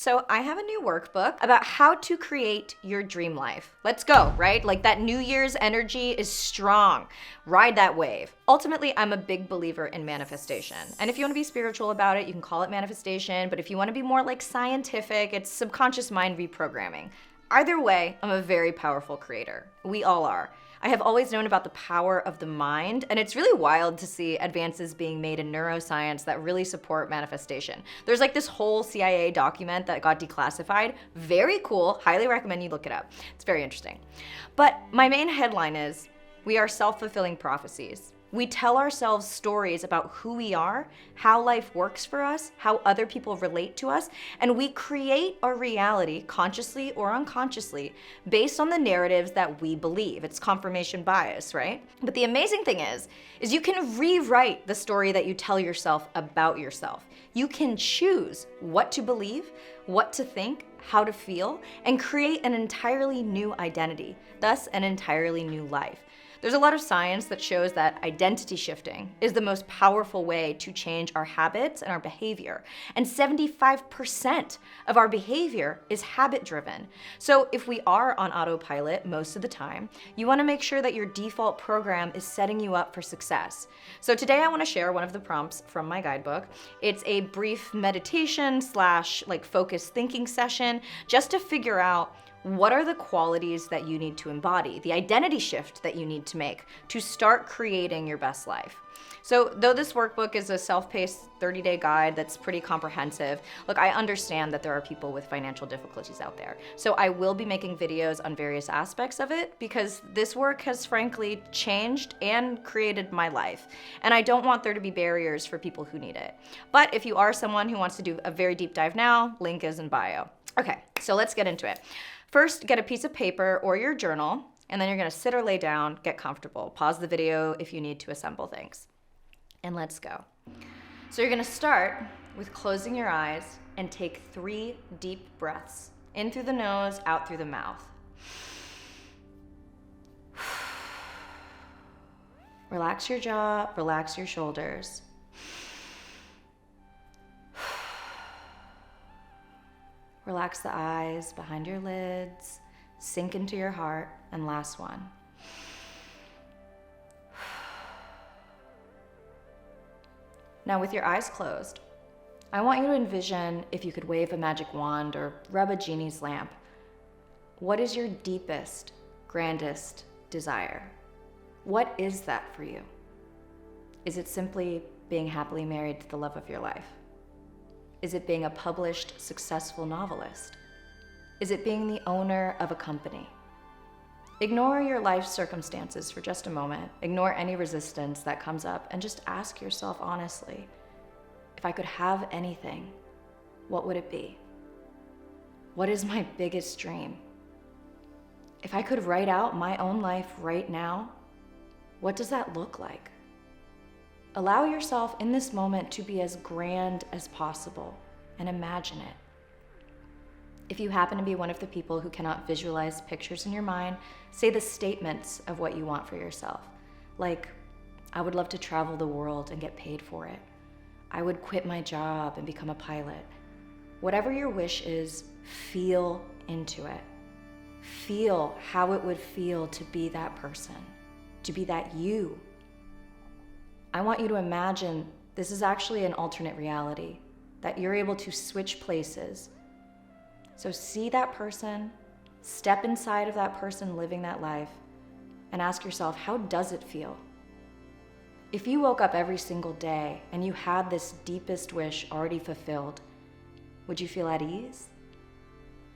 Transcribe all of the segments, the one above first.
So I have a new workbook about how to create your dream life. Let's go, right? Like that New Year's energy is strong. Ride that wave. Ultimately, I'm a big believer in manifestation. And if you want to be spiritual about it, you can call it manifestation. But if you want to be more like scientific, it's subconscious mind reprogramming. Either way, I'm a very powerful creator. We all are. I have always known about the power of the mind, and it's really wild to see advances being made in neuroscience that really support manifestation. There's like this whole CIA document that got declassified. Very cool. Highly recommend you look it up. It's very interesting. But my main headline is, we are self-fulfilling prophecies. We tell ourselves stories about who we are, how life works for us, how other people relate to us, and we create our reality, consciously or unconsciously, based on the narratives that we believe. It's confirmation bias, right? But the amazing thing is you can rewrite the story that you tell yourself about yourself. You can choose what to believe, what to think, how to feel, and create an entirely new identity, thus an entirely new life. There's a lot of science that shows that identity shifting is the most powerful way to change our habits and our behavior. And 75% of our behavior is habit-driven. So if we are on autopilot most of the time, you want to make sure that your default program is setting you up for success. So today I want to share one of the prompts from my guidebook. It's a brief meditation / like focused thinking session just to figure out what are the qualities that you need to embody, the identity shift that you need to make to start creating your best life. So though this workbook is a self-paced 30-day guide that's pretty comprehensive, look, I understand that there are people with financial difficulties out there. So I will be making videos on various aspects of it because this work has frankly changed and created my life. And I don't want there to be barriers for people who need it. But if you are someone who wants to do a very deep dive now, link is in bio. Okay, so let's get into it. First, get a piece of paper or your journal, and then you're gonna sit or lay down, get comfortable. Pause the video if you need to assemble things. And let's go. So you're gonna start with closing your eyes and take 3 deep breaths. In through the nose, out through the mouth. Relax your jaw, relax your shoulders. Relax the eyes behind your lids, sink into your heart, and last one. Now with your eyes closed, I want you to envision if you could wave a magic wand or rub a genie's lamp. What is your deepest, grandest desire? What is that for you? Is it simply being happily married to the love of your life? Is it being a published, successful novelist? Is it being the owner of a company? Ignore your life circumstances for just a moment. Ignore any resistance that comes up and just ask yourself honestly, if I could have anything, what would it be? What is my biggest dream? If I could write out my own life right now, what does that look like? Allow yourself in this moment to be as grand as possible and imagine it. If you happen to be one of the people who cannot visualize pictures in your mind, say the statements of what you want for yourself. Like, I would love to travel the world and get paid for it. I would quit my job and become a pilot. Whatever your wish is, feel into it. Feel how it would feel to be that person, to be that you. I want you to imagine this is actually an alternate reality, that you're able to switch places. So see that person, step inside of that person living that life, and ask yourself, how does it feel? If you woke up every single day and you had this deepest wish already fulfilled, would you feel at ease?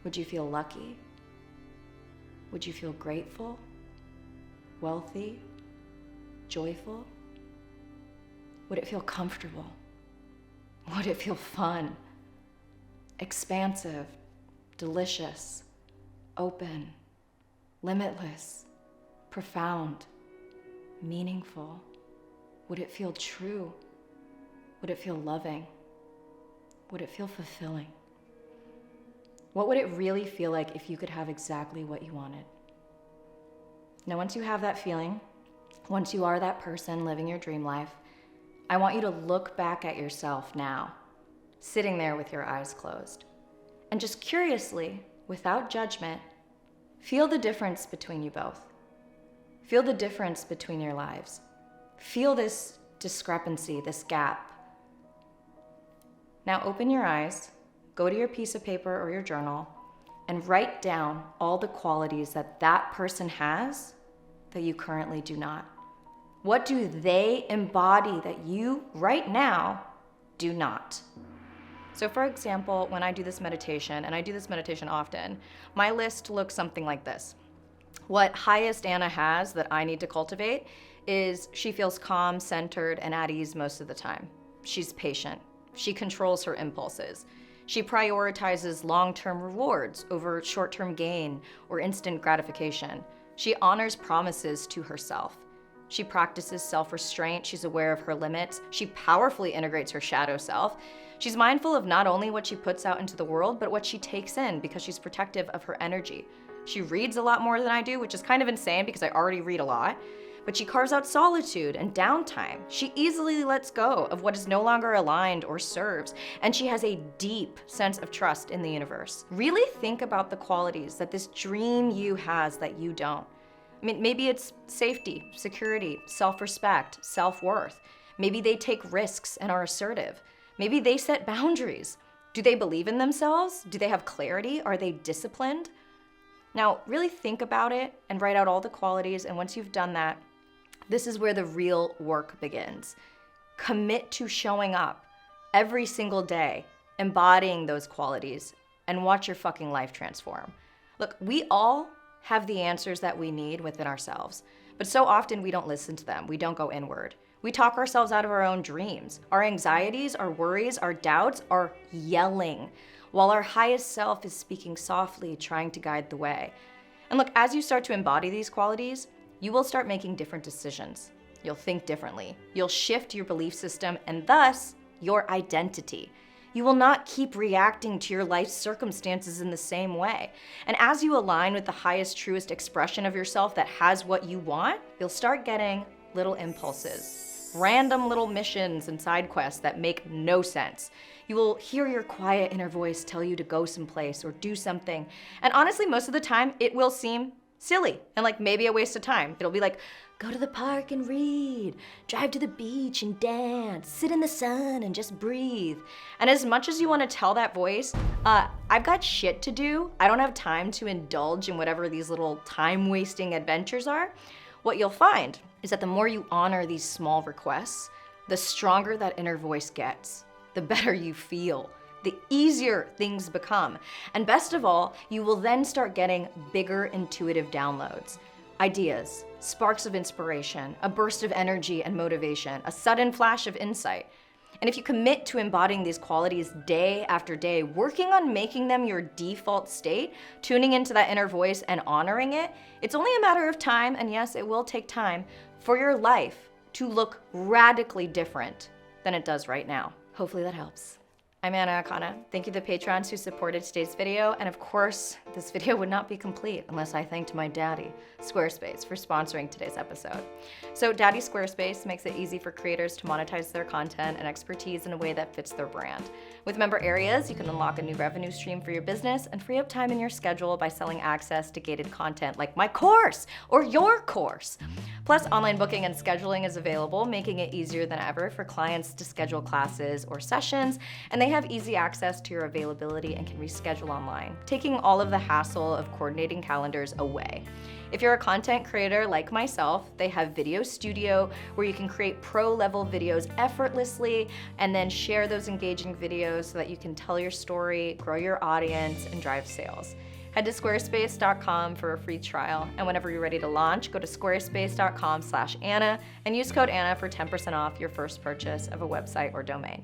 Would you feel lucky? Would you feel grateful, wealthy, joyful? Would it feel comfortable? Would it feel fun, expansive, delicious, open, limitless, profound, meaningful? Would it feel true? Would it feel loving? Would it feel fulfilling? What would it really feel like if you could have exactly what you wanted? Now, once you have that feeling, once you are that person living your dream life, I want you to look back at yourself now, sitting there with your eyes closed, And just curiously, without judgment, feel the difference between you both. Feel the difference between your lives. Feel this discrepancy, this gap. Now open your eyes, go to your piece of paper or your journal, and write down all the qualities that that person has that you currently do not. What do they embody that you, right now, do not? So for example, when I do this meditation, and I do this meditation often, my list looks something like this. What highest Anna has that I need to cultivate is she feels calm, centered, and at ease most of the time. She's patient. She controls her impulses. She prioritizes long-term rewards over short-term gain or instant gratification. She honors promises to herself. She practices self-restraint. She's aware of her limits. She powerfully integrates her shadow self. She's mindful of not only what she puts out into the world, but what she takes in because she's protective of her energy. She reads a lot more than I do, which is kind of insane because I already read a lot. But she carves out solitude and downtime. She easily lets go of what is no longer aligned or serves, and she has a deep sense of trust in the universe. Really think about the qualities that this dream you has that you don't. I mean, maybe it's safety, security, self-respect, self-worth. Maybe they take risks and are assertive. Maybe they set boundaries. Do they believe in themselves? Do they have clarity? Are they disciplined? Now, really think about it and write out all the qualities, and once you've done that, this is where the real work begins. Commit to showing up every single day, embodying those qualities, and watch your fucking life transform. Look, we all have the answers that we need within ourselves, but so often we don't listen to them. We don't go inward. We talk ourselves out of our own dreams. Our anxieties, our worries, our doubts are yelling, while our highest self is speaking softly, trying to guide the way. And look, as you start to embody these qualities, you will start making different decisions. You'll think differently. You'll shift your belief system and thus your identity. You will not keep reacting to your life's circumstances in the same way. And as you align with the highest, truest expression of yourself that has what you want, you'll start getting little impulses, random little missions and side quests that make no sense. You will hear your quiet inner voice tell you to go someplace or do something. And honestly, most of the time, it will seem silly and like maybe a waste of time. It'll be like, go to the park and read, drive to the beach and dance, sit in the sun and just breathe. And as much as you want to tell that voice, I've got shit to do. I don't have time to indulge in whatever these little time-wasting adventures are. What you'll find is that the more you honor these small requests, the stronger that inner voice gets, the better you feel, the easier things become. And best of all, you will then start getting bigger intuitive downloads, ideas, sparks of inspiration, a burst of energy and motivation, a sudden flash of insight. And if you commit to embodying these qualities day after day, working on making them your default state, tuning into that inner voice and honoring it, it's only a matter of time, and yes, it will take time, for your life to look radically different than it does right now. Hopefully that helps. I'm Anna Akana. Thank you to the patrons who supported today's video. And of course, this video would not be complete unless I thanked my daddy, Squarespace, for sponsoring today's episode. So Daddy Squarespace makes it easy for creators to monetize their content and expertise in a way that fits their brand. With member areas, you can unlock a new revenue stream for your business and free up time in your schedule by selling access to gated content like my course or your course. Plus, online booking and scheduling is available, making it easier than ever for clients to schedule classes or sessions, and they have easy access to your availability and can reschedule online, taking all of the hassle of coordinating calendars away. If you're a content creator like myself, they have Video Studio where you can create pro-level videos effortlessly and then share those engaging videos so that you can tell your story, grow your audience, and drive sales. Head to squarespace.com for a free trial, and whenever you're ready to launch, go to squarespace.com/Anna and use code Anna for 10% off your first purchase of a website or domain.